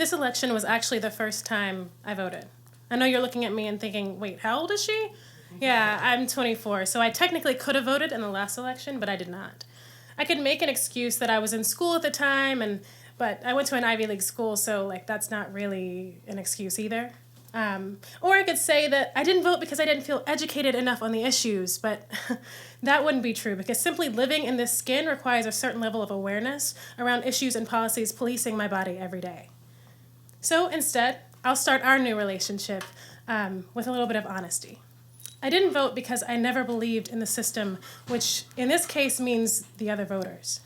This election was actually the first time I voted. I know you're looking at me and thinking, wait, how old is she? Yeah, I'm 24, so I technically could have voted in the last election, but I did not. I could make an excuse that I was in school at the time, but I went to an Ivy League school, so that's not really an excuse either. Or I could say that I didn't vote because I didn't feel educated enough on the issues, but that wouldn't be true because simply living in this skin requires a certain level of awareness around issues and policies policing my body every day. So instead, I'll start our new relationship with a little bit of honesty. I didn't vote because I never believed in the system, which in this case means the other voters.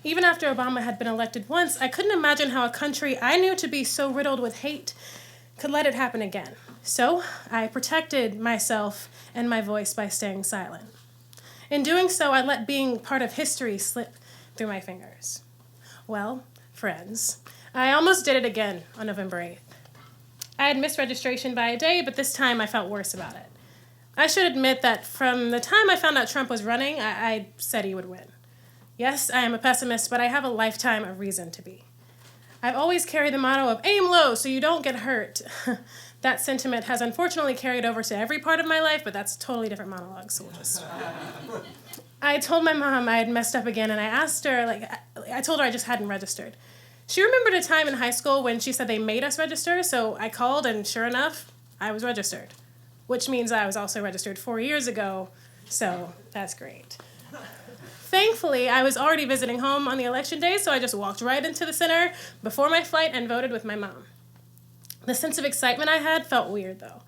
Even after Obama had been elected once, I couldn't imagine how a country I knew to be so riddled with hate could let it happen again. So I protected myself and my voice by staying silent. In doing so, I let being part of history slip through my fingers. Well, friends, I almost did it again on November 8th. I had missed registration by a day, but this time I felt worse about it. I should admit that from the time I found out Trump was running, I said he would win. Yes, I am a pessimist, but I have a lifetime of reason to be. I've always carried the motto of aim low so you don't get hurt. That sentiment has unfortunately carried over to every part of my life, but that's a totally different monologue, so we'll just... I told my mom I had messed up again, and I asked her, I told her I just hadn't registered. She remembered a time in high school when she said they made us register, so I called, and sure enough, I was registered, which means I was also registered 4 years ago, so that's great. Thankfully, I was already visiting home on the election day, so I just walked right into the center before my flight and voted with my mom. The sense of excitement I had felt weird, though.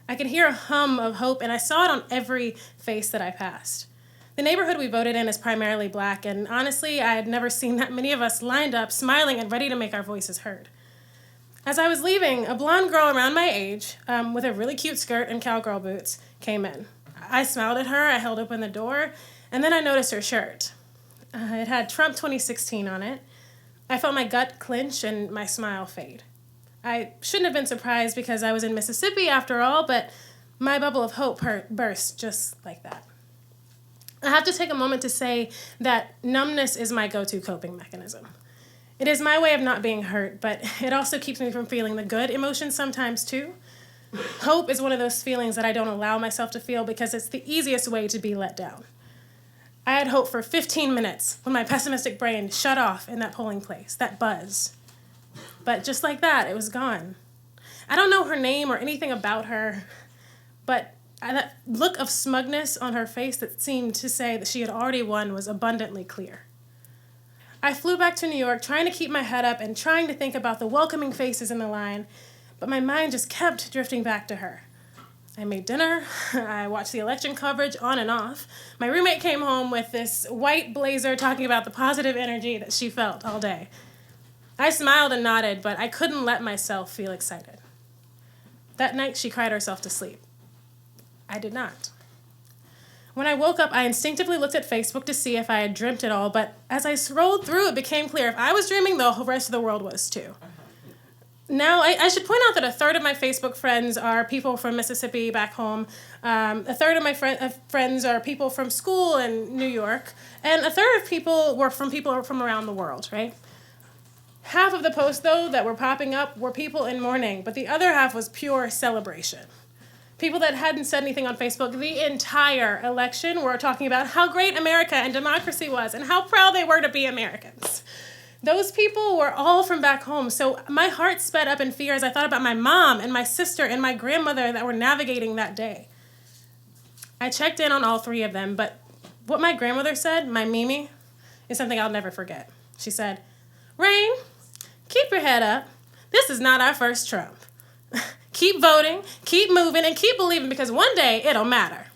I could hear a hum of hope, and I saw it on every face that I passed. The neighborhood we voted in is primarily black, and honestly, I had never seen that many of us lined up, smiling and ready to make our voices heard. As I was leaving, a blonde girl around my age, with a really cute skirt and cowgirl boots, came in. I smiled at her, I held open the door, and then I noticed her shirt. It had Trump 2016 on it. I felt my gut clench and my smile fade. I shouldn't have been surprised because I was in Mississippi after all, but my bubble of hope burst just like that. I have to take a moment to say that numbness is my go-to coping mechanism. It is my way of not being hurt, but it also keeps me from feeling the good emotions sometimes too. Hope is one of those feelings that I don't allow myself to feel because it's the easiest way to be let down. I had hope for 15 minutes when my pessimistic brain shut off in that polling place, that buzz. But just like that, it was gone. I don't know her name or anything about her, but that look of smugness on her face that seemed to say that she had already won was abundantly clear. I flew back to New York trying to keep my head up and trying to think about the welcoming faces in the line, but my mind just kept drifting back to her. I made dinner, I watched the election coverage on and off. My roommate came home with this white blazer talking about the positive energy that she felt all day. I smiled and nodded, but I couldn't let myself feel excited. That night, she cried herself to sleep. I did not. When I woke up, I instinctively looked at Facebook to see if I had dreamt it all, but as I scrolled through, it became clear if I was dreaming, the rest of the world was too. Now, I should point out that a third of my Facebook friends are people from Mississippi back home. A third of my friends are people from school in New York. And a third of people were from people from around the world, right? Half of the posts, though, that were popping up were people in mourning, but the other half was pure celebration. People that hadn't said anything on Facebook the entire election were talking about how great America and democracy was and how proud they were to be Americans. Those people were all from back home, so my heart sped up in fear as I thought about my mom and my sister and my grandmother that were navigating that day. I checked in on all three of them, but what my grandmother said, my Mimi, is something I'll never forget. She said, "Rayne, keep your head up. This is not our first Trump. Keep voting, keep moving, and keep believing because one day it'll matter."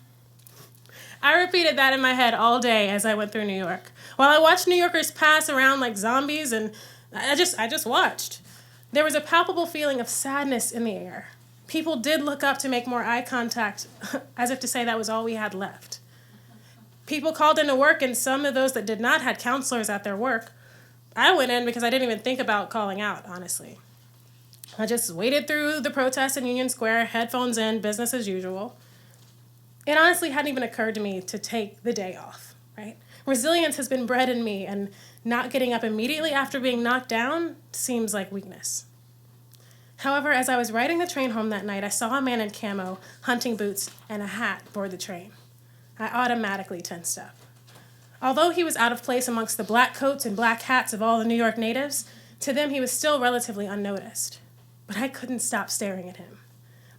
I repeated that in my head all day as I went through New York. While I watched New Yorkers pass around like zombies, and I just watched. There was a palpable feeling of sadness in the air. People did look up to make more eye contact, as if to say that was all we had left. People called into work, and some of those that did not had counselors at their work. I went in because I didn't even think about calling out, honestly. I just waited through the protests in Union Square, headphones in, business as usual. It honestly hadn't even occurred to me to take the day off, right? Resilience has been bred in me, and not getting up immediately after being knocked down seems like weakness. However, as I was riding the train home that night, I saw a man in camo, hunting boots, and a hat board the train. I automatically tensed up. Although he was out of place amongst the black coats and black hats of all the New York natives, to them he was still relatively unnoticed. But I couldn't stop staring at him.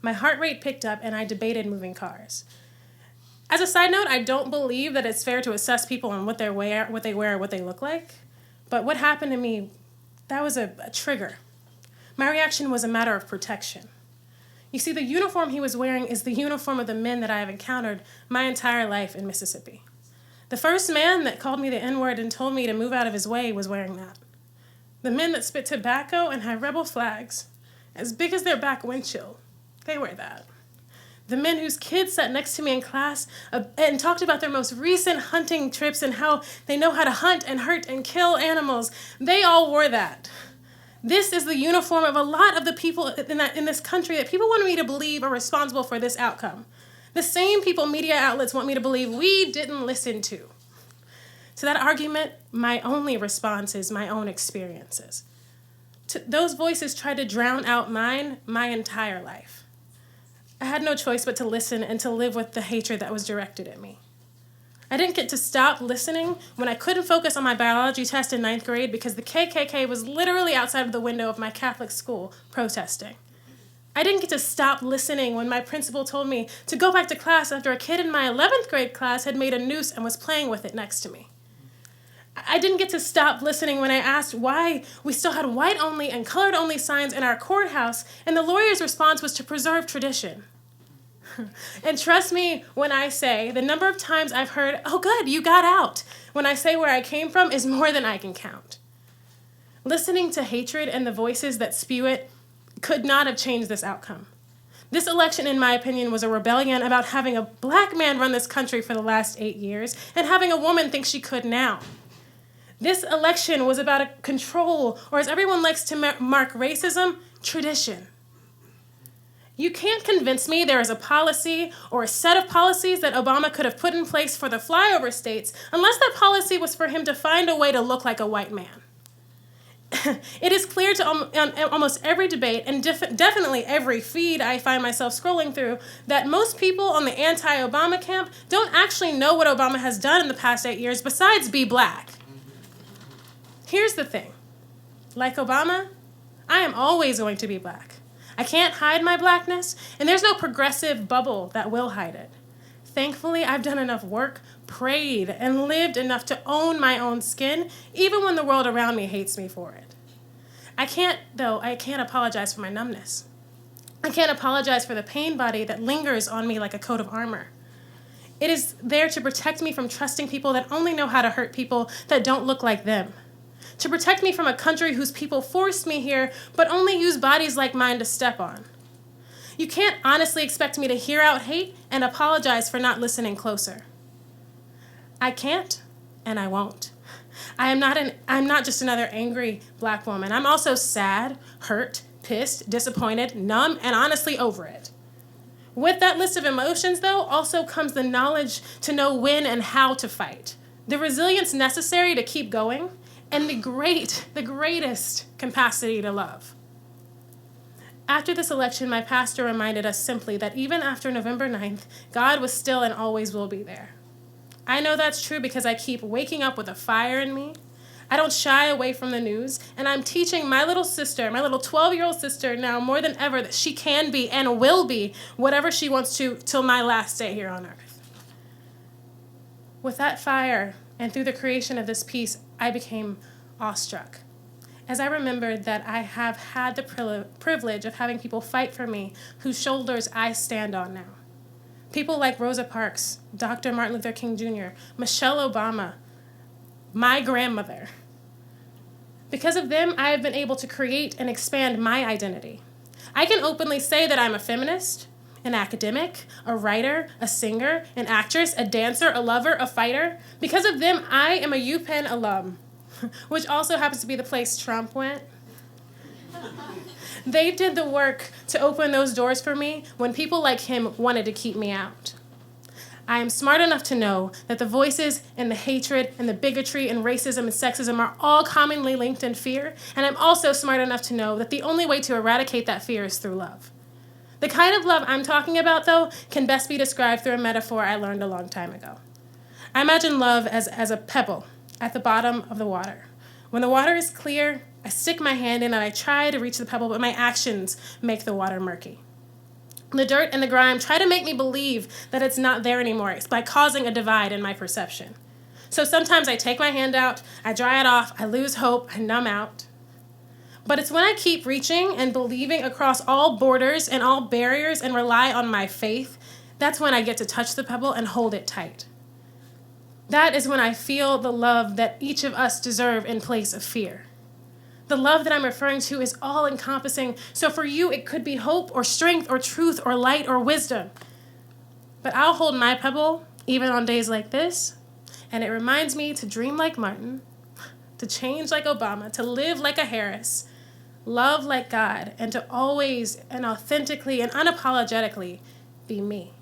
My heart rate picked up, and I debated moving cars. As a side note, I don't believe that it's fair to assess people on what they wear, what they look like. But what happened to me, that was a trigger. My reaction was a matter of protection. You see, the uniform he was wearing is the uniform of the men that I have encountered my entire life in Mississippi. The first man that called me the N-word and told me to move out of his way was wearing that. The men that spit tobacco and had rebel flags as big as their back windshield, they wear that. The men whose kids sat next to me in class and talked about their most recent hunting trips and how they know how to hunt and hurt and kill animals, they all wore that. This is the uniform of a lot of the people in this country that people want me to believe are responsible for this outcome. The same people media outlets want me to believe we didn't listen to. To that argument, my only response is my own experiences. Those voices tried to drown out mine my entire life. I had no choice but to listen and to live with the hatred that was directed at me. I didn't get to stop listening when I couldn't focus on my biology test in 9th grade because the KKK was literally outside of the window of my Catholic school protesting. I didn't get to stop listening when my principal told me to go back to class after a kid in my 11th grade class had made a noose and was playing with it next to me. I didn't get to stop listening when I asked why we still had white-only and colored-only signs in our courthouse, and the lawyer's response was to preserve tradition. And trust me when I say the number of times I've heard, "Oh good, you got out," when I say where I came from is more than I can count. Listening to hatred and the voices that spew it could not have changed this outcome. This election, in my opinion, was a rebellion about having a black man run this country for the last 8 years and having a woman think she could now. This election was about a control, or as everyone likes to mark racism, tradition. You can't convince me there is a policy or a set of policies that Obama could have put in place for the flyover states unless that policy was for him to find a way to look like a white man. It is clear to almost every debate and definitely every feed I find myself scrolling through that most people on the anti-Obama camp don't actually know what Obama has done in the past 8 years besides be black. Here's the thing. Like Obama, I am always going to be black. I can't hide my blackness, and there's no progressive bubble that will hide it. Thankfully, I've done enough work, prayed, and lived enough to own my own skin, even when the world around me hates me for it. I can't apologize for my numbness. I can't apologize for the pain body that lingers on me like a coat of armor. It is there to protect me from trusting people that only know how to hurt people that don't look like them. To protect me from a country whose people forced me here, but only use bodies like mine to step on. You can't honestly expect me to hear out hate and apologize for not listening closer. I can't, and I won't. I'm not just another angry black woman. I'm also sad, hurt, pissed, disappointed, numb, and honestly over it. With that list of emotions, though, also comes the knowledge to know when and how to fight, the resilience necessary to keep going, and the greatest capacity to love. After this election, my pastor reminded us simply that even after November 9th, God was still and always will be there. I know that's true because I keep waking up with a fire in me. I don't shy away from the news, and I'm teaching my little 12-year-old sister now more than ever that she can be and will be whatever she wants to till my last day here on earth. With that fire and through the creation of this piece, I became awestruck as I remembered that I have had the privilege of having people fight for me whose shoulders I stand on now. People like Rosa Parks, Dr. Martin Luther King Jr., Michelle Obama, my grandmother. Because of them, I have been able to create and expand my identity. I can openly say that I'm a feminist, an academic, a writer, a singer, an actress, a dancer, a lover, a fighter. Because of them, I am a UPenn alum, which also happens to be the place Trump went. They did the work to open those doors for me when people like him wanted to keep me out. I am smart enough to know that the voices and the hatred and the bigotry and racism and sexism are all commonly linked in fear, and I'm also smart enough to know that the only way to eradicate that fear is through love. The kind of love I'm talking about, though, can best be described through a metaphor I learned a long time ago. I imagine love as a pebble at the bottom of the water. When the water is clear, I stick my hand in and I try to reach the pebble, but my actions make the water murky. The dirt and the grime try to make me believe that it's not there anymore. It's by causing a divide in my perception. So sometimes I take my hand out, I dry it off, I lose hope, I numb out. But it's when I keep reaching and believing across all borders and all barriers and rely on my faith, that's when I get to touch the pebble and hold it tight. That is when I feel the love that each of us deserve in place of fear. The love that I'm referring to is all-encompassing, so for you it could be hope or strength or truth or light or wisdom. But I'll hold my pebble, even on days like this, and it reminds me to dream like Martin, to change like Obama, to live like a Harris, love like God, and to always and authentically and unapologetically be me.